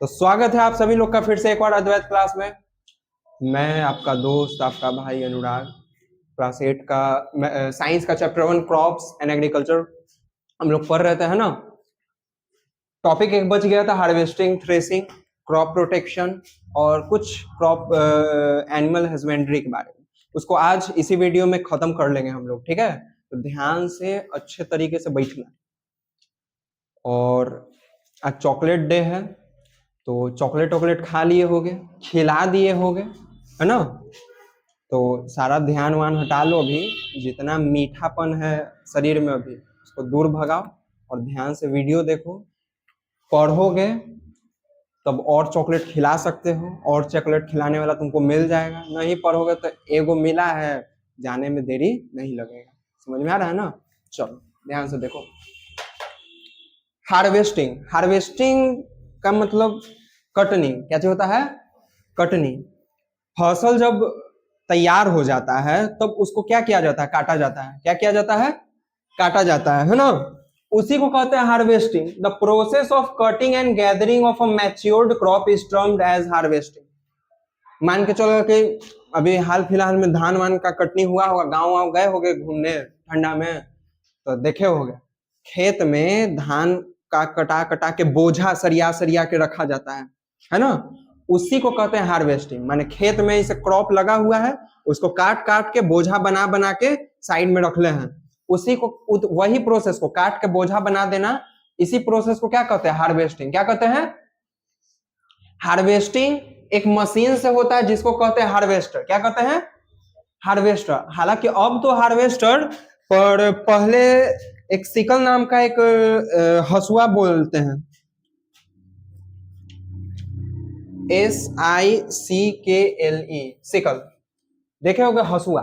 तो स्वागत है आप सभी लोग का फिर से एक बार अद्वैत क्लास में। मैं आपका दोस्त आपका भाई अनुराग, क्लास 8 का साइंस का चैप्टर 1 क्रॉप्स एंड एग्रीकल्चर हम लोग पढ़ रहे थे, है ना। टॉपिक एक बच गया था, हार्वेस्टिंग, थ्रेसिंग, क्रॉप प्रोटेक्शन और कुछ क्रॉप एनिमल हस्बेंड्री के बारे में। उसको आज इसी वीडियो में खत्म कर लेंगे हम लोग, ठीक है। तो ध्यान से अच्छे तरीके से बैठना। और आज चॉकलेट डे है, तो चॉकलेट वॉकलेट खा लिए होगे, खिला दिए होगे, है ना। तो सारा ध्यान वान हटा लो, अभी जितना मीठापन है शरीर में अभी उसको दूर भगाओ और ध्यान से वीडियो देखो। पढ़ोगे तब और चॉकलेट खिला सकते हो, और चॉकलेट खिलाने वाला तुमको मिल जाएगा। नहीं पढ़ोगे तो एगो मिला है, जाने में देरी नहीं लगेगा। समझ में आ रहा है ना। चलो ध्यान से देखो। हार्वेस्टिंग, हार्वेस्टिंग का मतलब कटनी। क्या चीज होता है? कटनी। फसल जब तैयार हो जाता है तब उसको क्या किया जाता है? काटा जाता है। क्या किया जाता है? काटा जाता है ना। उसी को कहते हैं harvesting. The process of cutting and gathering of a matured crop is termed as harvesting. मान के चलो कि अभी हाल फिलहाल में धान वान का कटनी हुआ होगा, गांव वाँव गए होगे घूमने ठंडा में, तो देखे होगे खेत में धान का कटा कटा के बोझा सरिया सरिया के रखा जाता है ना। उसी को कहते हैं हार्वेस्टिंग। माने खेत में इसे क्रॉप लगा हुआ है, उसको काट काट के बोझा बना बना के साइड में रख ले हैं। उसी को, वही प्रोसेस को काट के बोझा बना देना, इसी प्रोसेस को क्या कहते हैं? हार्वेस्टिंग। क्या कहते हैं? हार्वेस्टिंग एक मशीन से होता है जिसको कहते हैं हार्वेस्टर। क्या कहते हैं? हार्वेस्टर। हालांकि अब तो हार्वेस्टर, पर पहले एक सिकल नाम का एक हसुआ बोलते हैं, SICKLE, सिकल। देखे होगे हसुआ।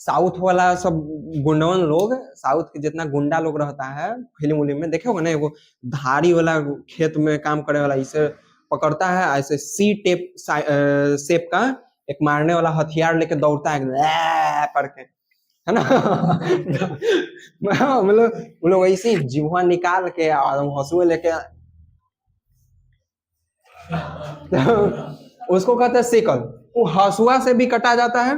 साउथ वाला सब गुंडवन लोग, साउथ के जितना गुंडा लोग रहता है फिल्म उलिम में देखे होगे ना, एगो धारी वाला खेत में काम करे वाला इसे पकड़ता है, ऐसे सी टेप शेप का एक मारने वाला हथियार लेके दौड़ता है करके, है ना। मतलब वो लोग ऐसे जिह्वा निकाल के और हंसुए लेके उसको कहते हैं सिकल। वो हसुआ से भी कटा जाता है,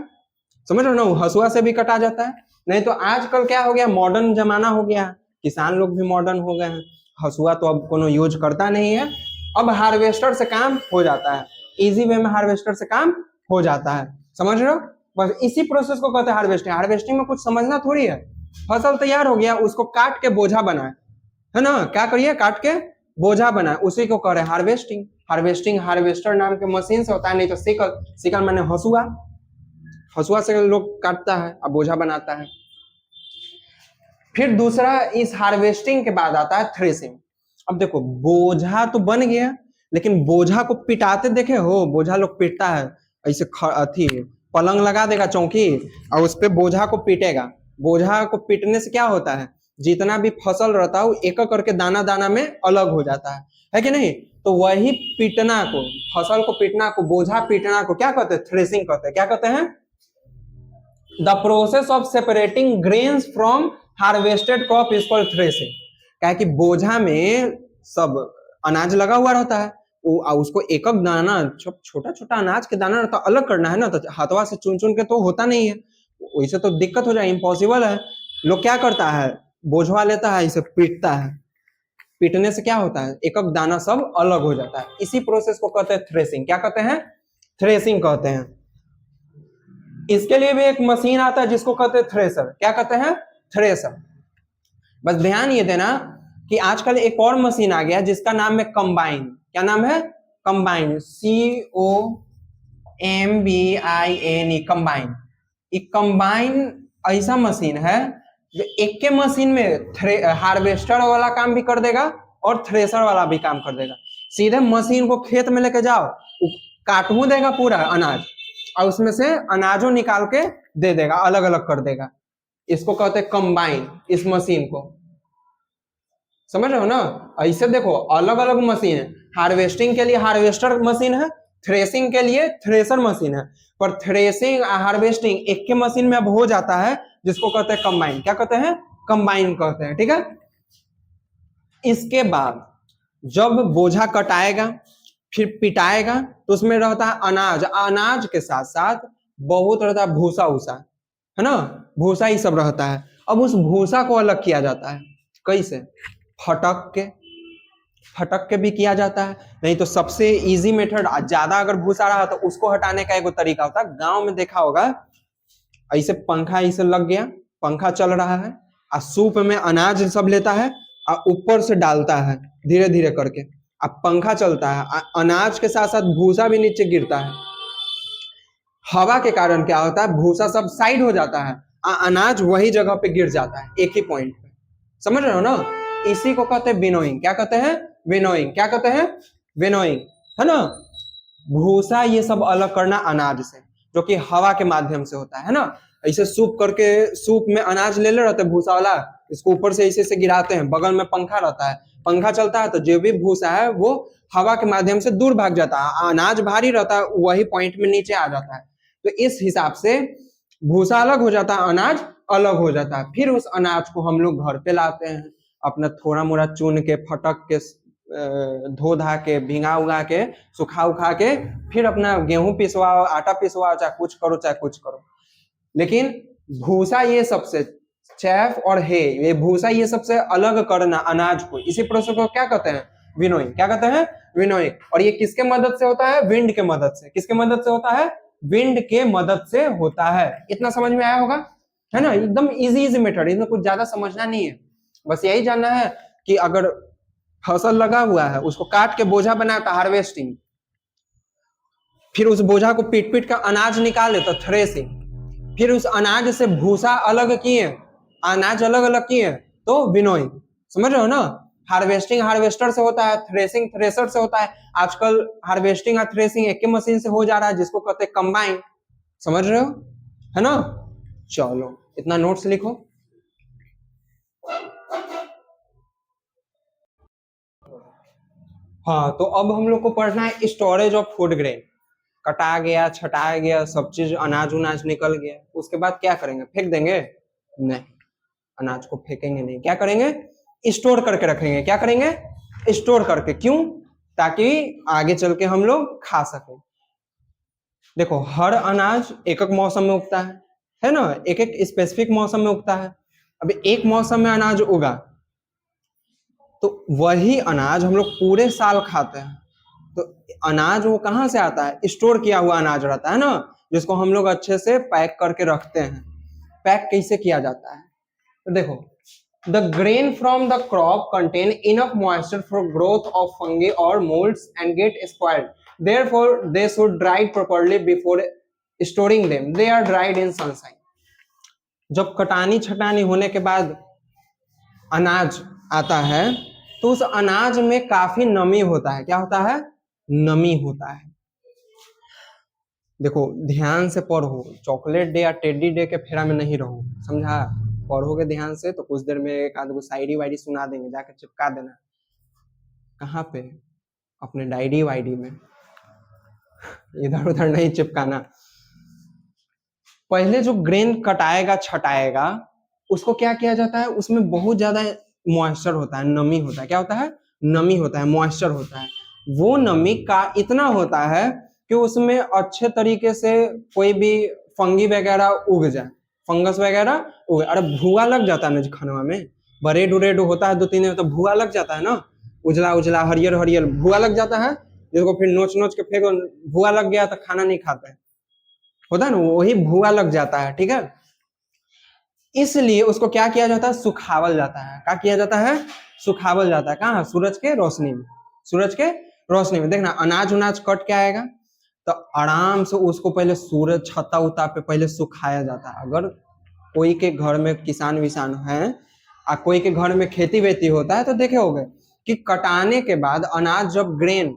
समझ रहे हो ना। हसुआ से भी कटा जाता है। नहीं तो आजकल क्या हो गया, मॉडर्न जमाना हो गया, किसान लोग भी मॉडर्न हो गए हैं। हसुआ तो अब कोनो यूज करता नहीं है, अब हार्वेस्टर से काम हो जाता है। इजी वे में हार्वेस्टर से काम हो जाता है, समझ रहे हो। बस इसी प्रोसेस को कहते हैं हार्वेस्टिंग। हार्वेस्टिंग में कुछ समझना थोड़ी है। फसल तैयार हो गया, उसको काट के बोझा बनाए, है ना। क्या करिए? काट के बोझा बनाए, उसी को कह रहे हैं हार्वेस्टिंग। हार्वेस्टिंग हार्वेस्टर नाम के मशीन से होता है, नहीं तो सिकल। सिकल माने हसुआ, हसुआ से लोग काटता है और बोझा बनाता है। फिर दूसरा, इस हार्वेस्टिंग के बाद आता है थ्रेसिंग। अब देखो बोझा तो बन गया, लेकिन बोझा को पिटाते देखे हो? बोझा लोग पीटता है ऐसे, अथी पलंग लगा देगा चौकी और उस पे बोझा को पीटेगा। बोझा को पीटने से क्या होता है? जितना भी फसल रहता है वो एक एक करके दाना दाना में अलग हो जाता है कि नहीं। तो वही पीटना को, फसल को पीटना को, बोझा पीटना को क्या कहते हैं? थ्रेसिंग कहते हैं। क्या कहते हैं? The process of separating grains from harvested crop is called threshing. क्या कि बोझा में सब अनाज लगा हुआ रहता है, उसको एक एक दाना, छोटा छोटा अनाज के दाना रहता, अलग करना है ना। तो हाथवा से चुन चुन के तो होता नहीं है, वैसे तो दिक्कत हो जाए, इम्पॉसिबल है। लोग क्या करता है, बोझवा लेता है, इसे पीटता है। पीटने से क्या होता है? एक एक दाना सब अलग हो जाता है। इसी प्रोसेस को कहते हैं थ्रेसिंग। क्या कहते हैं? थ्रेसिंग कहते हैं। इसके लिए भी एक मशीन आता है जिसको कहते हैं थ्रेसर। क्या कहते हैं? थ्रेसर। बस ध्यान ये देना कि आजकल एक और मशीन आ गया जिसका नाम है कंबाइन। क्या नाम है? Combine, COMBINE, combine. एक कंबाइन ऐसा मशीन है जो एक के मशीन में हार्वेस्टर वाला काम भी कर देगा और थ्रेसर वाला भी काम कर देगा। सीधे मशीन को खेत में लेके जाओ, काटू देगा पूरा अनाज और उसमें से अनाजों निकाल के दे देगा, अलग अलग कर देगा। इसको कहते हैं कंबाइन, इस मशीन को। समझ रहे हो ना। ऐसे देखो अलग अलग मशीन है। हार्वेस्टिंग के लिए हार्वेस्टर मशीन है, थ्रेसिंग के लिए थ्रेसर मशीन है। पर थ्रेसिंग हार्वेस्टिंग एक के मशीन में अब हो जाता है, जिसको कहते हैं कंबाइन। क्या कहते हैं? कंबाइन कहते हैं, ठीक है। इसके बाद जब बोझा कटाएगा फिर पिटाएगा तो उसमें रहता है अनाज, अनाज के साथ साथ बहुत रहता है भूसा उसा, है ना, भूसा ही सब रहता है। अब उस भूसा को अलग किया जाता है, कैसे? फटक के, फटक के भी किया जाता है। नहीं तो सबसे इजी मेथड, ज्यादा अगर भूसा रहा तो उसको हटाने का एक तरीका होता है, गांव में देखा होगा, ऐसे पंखा ऐसे लग गया, पंखा चल रहा है, और सूप में अनाज सब लेता है और ऊपर से डालता है धीरे धीरे करके, अब पंखा चलता है, अनाज के साथ साथ भूसा भी नीचे गिरता है। हवा के कारण क्या होता है, भूसा सब साइड हो जाता है, अनाज वही जगह पे गिर जाता है, एक ही पॉइंट पे। समझ रहे हो ना? इसी को कहते हैं विनोइंग। क्या कहते हैं? विनोइंग। क्या कहते हैं? विनोइंग, है ना। भूसा ये सब अलग करना अनाज से, जो कि हवा के माध्यम से होता है ना। ऐसे सूप करके, सूप में अनाज ले रहते हैं भूसा वाला, इसको ऊपर से ऐसे गिराते हैं, बगल में पंखा रहता है, पंखा चलता है तो जो भी भूसा है वो हवा के माध्यम से दूर भाग जाता है, अनाज भारी रहता है वही पॉइंट में नीचे आ जाता है। तो इस हिसाब से भूसा अलग हो जाता है, अनाज अलग हो जाता है। फिर उस अनाज को हम लोग घर पे लाते हैं, अपना थोड़ा मोड़ा चुन के, फटक के, धो धा के, भिंगा उगा के, सुखा उखा के, फिर अपना गेहूं पिसवाओ, आटा पिसवाओ, चाहे कुछ करो चाहे कुछ करो। लेकिन भूसा ये सबसे, चैफ और हे, ये भूसा ये सबसे अलग करना अनाज को, इसी प्रोसेस को क्या कहते हैं? विनोइंग। क्या कहते हैं? विनोइंग। और ये किसके मदद से होता है? विंड के मदद से। किसके मदद से होता है? विंड के मदद से होता है। इतना समझ में आया होगा, है ना। एकदम इजी इजी मेथड, इसमें कुछ ज्यादा समझना नहीं है, बस यही जानना है कि अगर फसल लगा हुआ है उसको काट के बोझा बनाता, हार्वेस्टिंग, फिर उस बोझा को पीट पीट कर अनाज निकाले तो थ्रेसिंग, फिर उस अनाज से भूसा अलग किए, अनाज अलग अलग किए तो विनोइंग। समझ रहे हो ना? हार्वेस्टिंग हार्वेस्टर से होता है, थ्रेसिंग थ्रेसर से होता है। आजकल हार्वेस्टिंग और थ्रेसिंग एक ही मशीन से हो जा रहा है, जिसको कहते हैं कंबाइन। समझ रहे हो, है ना। चलो इतना नोट्स लिखो। हाँ, तो अब हम लोग को पढ़ना है स्टोरेज ऑफ फूड ग्रेन। कटा गया, छटाया गया, सब चीज अनाज उनाज निकल गया, उसके बाद क्या करेंगे? फेंक देंगे? नहीं, अनाज को फेंकेंगे नहीं। क्या करेंगे? स्टोर करके रखेंगे। क्या करेंगे? स्टोर करके। क्यों? ताकि आगे चल के हम लोग खा सके। देखो, हर अनाज एक एक मौसम में उगता है ना, एक एक स्पेसिफिक मौसम में उगता है। अभी एक मौसम में अनाज उगा तो वही अनाज हम लोग पूरे साल खाते हैं। तो अनाज वो कहाँ से आता है? स्टोर किया हुआ अनाज रहता है ना, जिसको हम लोग अच्छे से पैक करके रखते हैं। पैक कैसे किया जाता है? तो देखो, the grain from the crop contain enough moisture for growth of fungi और moulds and get spoiled, therefore they should dried properly before storing them, they are dried in sunshine. जब कटानी छटानी होने के बाद अनाज आता है तो उस अनाज में काफी नमी होता है। क्या होता है? नमी होता है। देखो ध्यान से पढ़ो, चॉकलेट डे या टेडी डे के फेरा में नहीं रहो, समझा। पढ़ोगे ध्यान से तो कुछ देर में एक आध गो शायरी वायरी सुना देंगे, जाके चिपका देना। कहाँ पे? अपने डायरी वायरी में, इधर उधर नहीं चिपकाना। पहले जो ग्रेन कटाएगा छटाएगा उसको क्या किया जाता है? उसमें बहुत ज्यादा मॉइस्चर होता है, नमी होता है। क्या होता है? नमी होता है, मॉइस्चर होता है। वो नमी का इतना होता है कि उसमें अच्छे तरीके से कोई भी फंगी वगैरह उग जाए, फंगस वगैरह उगे। अरे भूआ लग जाता है ना खानवा में, ब्रेड उरेड होता है 2-3 दिन तो भूआ लग जाता है ना, उजला उजला हरियर हरियर भूआ लग जाता है, जिसको फिर नोच नोच के फेंको, भूआ लग गया तो खाना नहीं खाते हैं, होता है ना, वही भूआ लग जाता है। ठीक है, इसलिए उसको क्या किया जाता है? सुखावल जाता है। क्या किया जाता है? सुखावल जाता है। कहाँ? सूरज के रोशनी में। सूरज के रोशनी में। देखना, अनाज उनाज कट के आएगा तो आराम से उसको पहले सूरज छत्ता उता पे पहले सुखाया जाता है। अगर कोई के घर में किसान विसान है और कोई के घर में खेती वेती होता है तो देखे होगे कि कटाने के बाद अनाज जब ग्रेन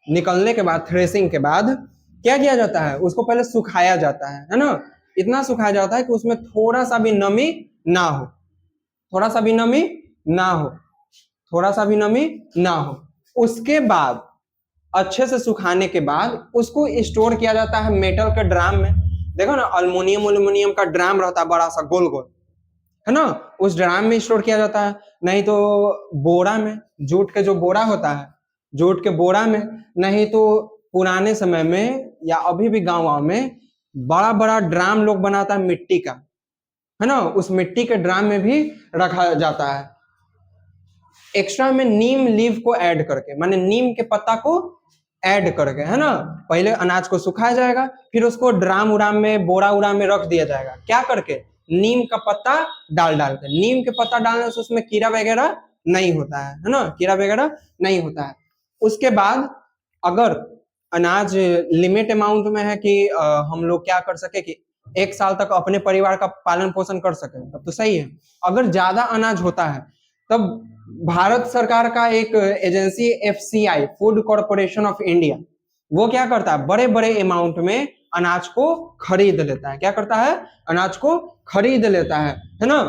निकलने के बाद, थ्रेसिंग के बाद क्या किया जाता है? उसको पहले सुखाया जाता है ना। इतना सुखाया जाता है कि उसमें थोड़ा सा भी नमी ना हो, थोड़ा सा भी नमी ना हो, थोड़ा सा भी नमी ना हो। उसके बाद अच्छे से सुखाने के बाद उसको स्टोर किया जाता है मेटल के ड्राम में। देखो ना, अल्युमिनियम का ड्राम रहता है बड़ा सा गोल गोल, है ना, उस ड्राम में स्टोर किया जाता है। नहीं तो बोरा में, जूट के जो बोरा होता है जोत के बोरा में, नहीं तो पुराने समय में या अभी भी गाँव में बड़ा बड़ा ड्राम लोग बनाता है मिट्टी का, है ना, उस मिट्टी के ड्राम में भी रखा जाता है। एक्स्ट्रा में नीम लीव को ऐड करके, माने नीम के पत्ता को ऐड करके, है ना। पहले अनाज को सुखाया जाएगा, फिर उसको ड्राम उराम में, बोरा उराम में रख दिया जाएगा, क्या करके, नीम का पत्ता डाल डाल के। नीम के पत्ता डालने से उसमें कीड़ा वगैरह नहीं होता है ना, कीड़ा वगैरह नहीं होता है। उसके बाद अगर अनाज लिमिट अमाउंट में है कि हम लोग क्या कर सके कि 1 साल तक अपने परिवार का पालन पोषण कर सके, तब तो सही है। अगर ज्यादा अनाज होता है तब भारत सरकार का एक agency FCI, food corporation of India, वो क्या करता है, बड़े बड़े अमाउंट में अनाज को खरीद लेता है। क्या करता है, अनाज को खरीद लेता है ना।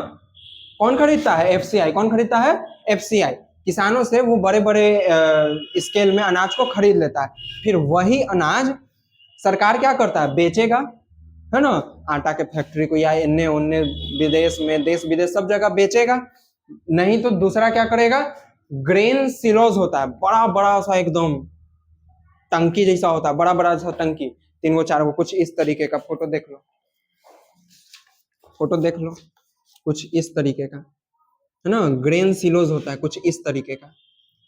कौन खरीदता है, FCI। कौन खरीदता है, FCI। किसानों से वो बड़े बड़े स्केल में अनाज को खरीद लेता है, फिर वही अनाज सरकार क्या करता है, बेचेगा, है ना, आटा के फैक्ट्री को या इन्ने उन्ने विदेश में, देश विदेश सब जगह बेचेगा। नहीं तो दूसरा क्या करेगा, ग्रेन सिलोज होता है, बड़ा बड़ा सा एकदम टंकी जैसा होता है, बड़ा बड़ा सा टंकी, 3 4 कुछ इस तरीके का, फोटो देख लो, फोटो देख लो, कुछ इस तरीके का, है ना, ग्रेन सिलोज होता है कुछ इस तरीके का,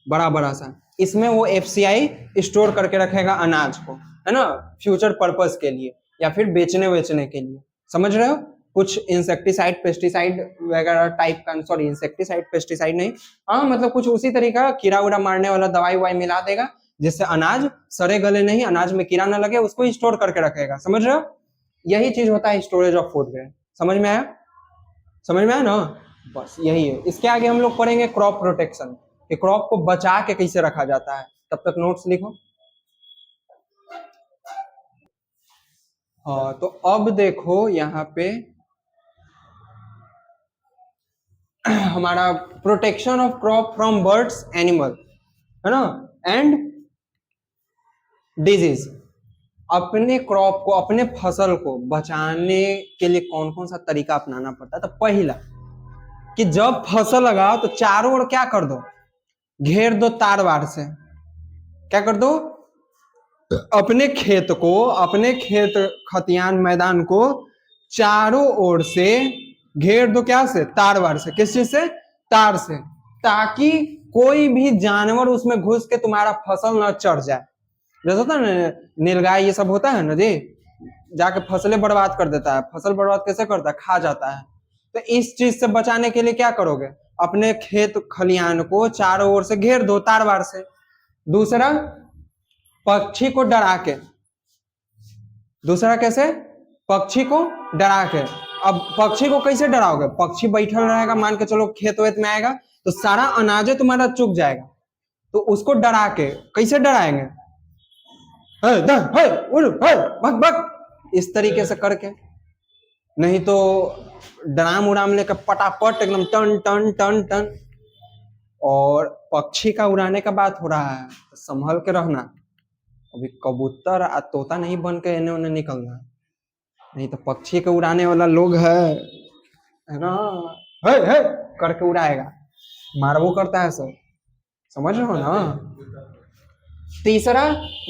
बड़ा बड़ा सा। इसमें वो FCI स्टोर करके रखेगा अनाज को, है ना, फ्यूचर पर्पस के लिए या फिर बेचने वेचने के लिए, समझ रहे हो। कुछ इंसेक्टिसाइड पेस्टिसाइड वगैरह टाइप का, सॉरी इंसेक्टिसाइड पेस्टिसाइड नहीं, हाँ मतलब कुछ उसी तरीका का कीड़ा उड़ा मारने वाला दवाई वाई मिला देगा, जिससे अनाज सड़े गले नहीं, अनाज में कीड़ा ना लगे, उसको स्टोर करके रखेगा, समझ रहे हो। यही चीज होता है स्टोरेज ऑफ फूड ग्रेन। समझ में आया, समझ में आया ना, बस यही है। इसके आगे हम लोग पढ़ेंगे क्रॉप प्रोटेक्शन, कि क्रॉप को बचा के कैसे रखा जाता है। तब तक नोट्स लिखो। हाँ तो अब देखो यहाँ पे हमारा protection of crop from birds, animal, है ना, एंड डिजीज। अपने क्रॉप को, अपने फसल को बचाने के लिए कौन कौन सा तरीका अपनाना पड़ता है। तो पहला कि जब फसल लगाओ तो चारों ओर क्या कर दो, घेर दो तार वार से। क्या कर दो, अपने खेत को, अपने खेत खतियान मैदान को चारों ओर से घेर दो, क्या से, तार वार से। किस चीज से, तार से, ताकि कोई भी जानवर उसमें घुस के तुम्हारा फसल न चढ़ जाए। जैसे होता है ना नीलगाय, ये सब होता है ना जी, जाके फसलें बर्बाद कर देता है। फसल बर्बाद कैसे करता है, खा जाता है। तो इस चीज से बचाने के लिए क्या करोगे, अपने खेत खलियान को चारों ओर से घेर दो तार वार से। दूसरा, पक्षी को डरा के। दूसरा कैसे, पक्षी को डरा के। अब पक्षी को कैसे डराओगे, पक्षी बैठल रहेगा, मान के चलो खेत वेत में आएगा तो सारा अनाज तुम्हारा चुग जाएगा, तो उसको डरा के कैसे डराएंगे, भग भग, इस तरीके से करके। नहीं तो ड्राम उड़ाम लेकर पटापट एकदम टन टन टन टन। और पक्षी का उड़ाने का बात हो रहा है तो संभल के रहना, अभी कबूतर आ तोता नहीं बन के इन्हें उन्हें निकलना, नहीं तो पक्षी के उड़ाने वाला लोग है ना, है करके उड़ाएगा, मारवो करता है सब, समझ रहे हो ना। तीसरा,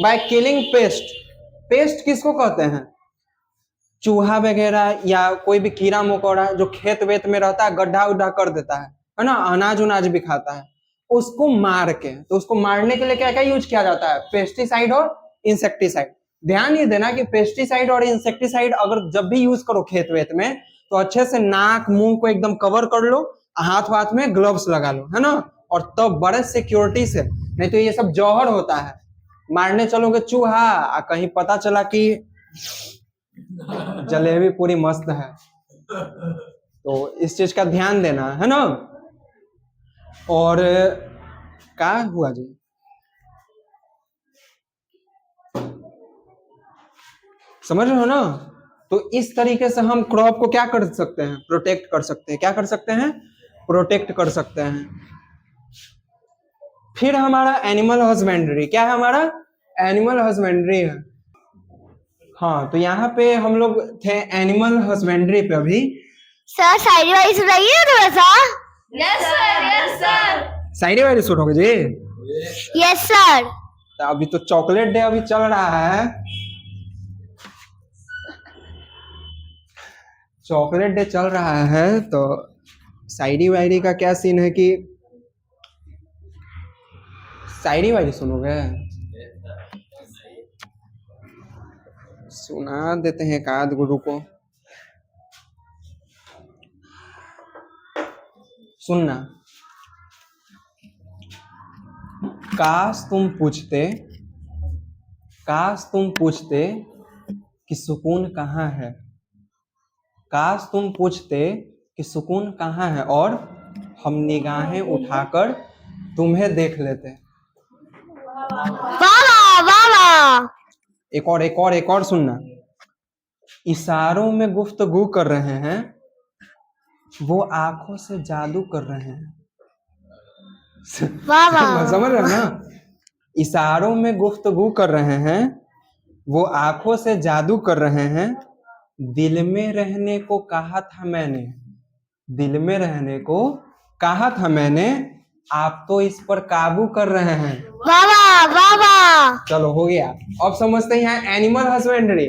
बाय किलिंग पेस्ट। पेस्ट किसको कहते हैं, चूहा वगैरह या कोई भी कीड़ा मकोड़ा जो खेत वेत में रहता है, गड्ढा उड्ढा कर देता है ना, अनाज उनाज भी खाता है, उसको मार के। तो उसको मारने के लिए क्या क्या यूज किया जाता है, पेस्टिसाइड और इंसेक्टिसाइड। ध्यान ये देना कि पेस्टिसाइड और इंसेक्टिसाइड अगर जब भी यूज करो खेत वेत में, तो अच्छे से नाक मुंह को एकदम कवर कर लो, हाथ हाथ में ग्लव्स लगा लो, है ना, और तब तो बड़े सिक्योरिटी से। नहीं तो ये सब जौहर होता है, मारने चलोगे चूहा, कहीं पता चला कि जलेबी पूरी मस्त है, तो इस चीज का ध्यान देना, है ना। और क्या हुआ जी, समझ रहे हो ना। तो इस तरीके से हम क्रॉप को क्या कर सकते हैं, प्रोटेक्ट कर सकते हैं। क्या कर सकते हैं, प्रोटेक्ट कर सकते हैं। फिर हमारा एनिमल हस्बेंड्री, क्या है हमारा, एनिमल हस्बेंड्री है। हाँ तो यहाँ पे हम लोग थे एनिमल हस्बेंड्री पे अभी। सर शायरी वायरी सुनाइए थोड़ा सा। Yes sir, yes sir. शायरी वायरी सुनोगे जी, यस सर। तो अभी तो चॉकलेट डे अभी चल रहा है, चॉकलेट डे चल रहा है, तो शायरी वायरी का क्या सीन है कि शायरी वायरी सुनोगे? सुना देते हैं एकाध गुरु को। सुनना। काश तुम पूछते कि सुकून कहाँ है, काश तुम पूछते कि सुकून कहाँ है, और हम निगाहें उठाकर तुम्हें देख लेते। वाह वाह। एक और सुनना। इशारों में गुफ्तगू कर रहे हैं, वो आंखों से जादू कर रहे हैं। समझ रहे हो ना? इशारों में गुफ्तगू कर रहे हैं, वो आंखों से जादू कर रहे हैं। दिल में रहने को कहा था मैंने, दिल में रहने को कहा था मैंने, आप तो इस पर काबू कर रहे हैं। वाह वाह। चलो हो गया। अब समझते हैं एनिमल हस्बेंड्री।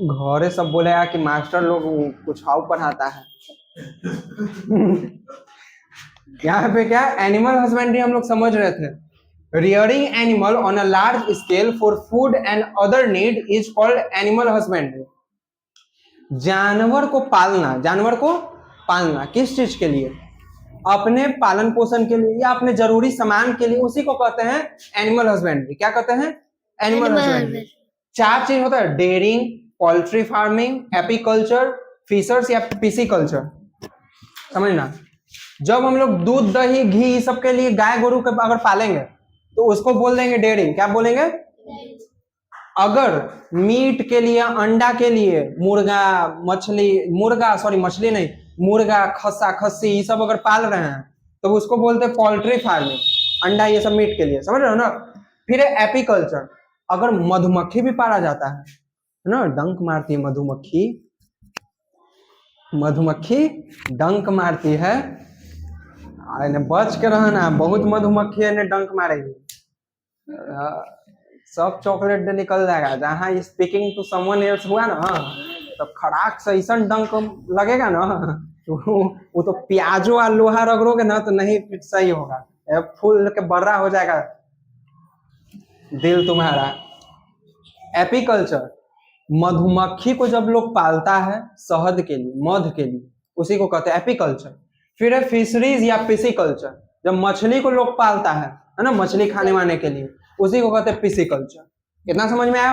घरे सब बोलेगा कि मास्टर लोग कुछ हाउ पढ़ाता है। यहाँ पे क्या एनिमल हस्बेंड्री हम लोग समझ रहे थे। Rearing animal on a large scale for food and other need is called animal husbandry. जानवर को पालना किस चीज के लिए? अपने पालन पोषण के लिए या अपने जरूरी सामान के लिए, उसी को कहते हैं एनिमल हस्बेंड्री। क्या कहते हैं? Animal husbandry. 4 चीज होता है, dairying, poultry farming, apiculture, fishers या पिसीकल्चर। समझना। जब हम लोग दूध दही घी सब के लिए गाय गोरू के अगर पालेंगे तो उसको बोल देंगे डेयरिंग। क्या बोलेंगे? अगर मीट के लिए, अंडा के लिए मुर्गा खस्सा खस्सी ये सब अगर पाल रहे हैं तो उसको बोलते हैं पोल्ट्री फार्मिंग। अंडा ये सब मीट के लिए, समझ रहे हो ना? फिर एपीकल्चर, अगर मधुमक्खी भी पाला जाता है ना, डंक मारती है मधुमक्खी डंक मारती है, बच के रहना, बहुत मधुमक्खी ने डंक मारेगी, सब चॉकलेट डे निकल जाएगा। जहाँ स्पीकिंग टू समवन एल्स हुआ ना, तो खड़ाक से ऐसा डंक लगेगा ना, वो तो प्याजो और लोहा रगड़ोगे ना तो नहीं सही होगा, फूल के बर्रा हो जाएगा दिल तुम्हारा। एपीकल्चर, मधुमक्खी को जब लोग पालता है शहद के लिए, मध के लिए, उसी को कहते हैं एपीकल्चर। फिर है फिशरीज या पिसीकल्चर, जब मछली को लोग पालता है ना, मछली खाने वाने के लिए, उसी को कहते हैं पिसीकल्चर। इतना समझ में आया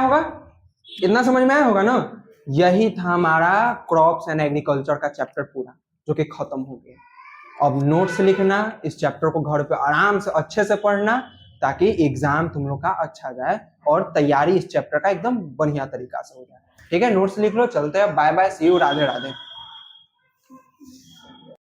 होगा ना? यही था हमारा क्रॉप्स एंड एग्रीकल्चर का चैप्टर पूरा, जो कि खत्म हो गया। अब नोट्स लिखना, इस चैप्टर को घर पे आराम से अच्छे से पढ़ना, ताकि एग्जाम तुम लोग का अच्छा जाए और तैयारी इस चैप्टर का एकदम बढ़िया तरीका से हो जाए। ठीक है, नोट्स लिख लो, चलते हैं, bye bye, see you, Radhe Radhe.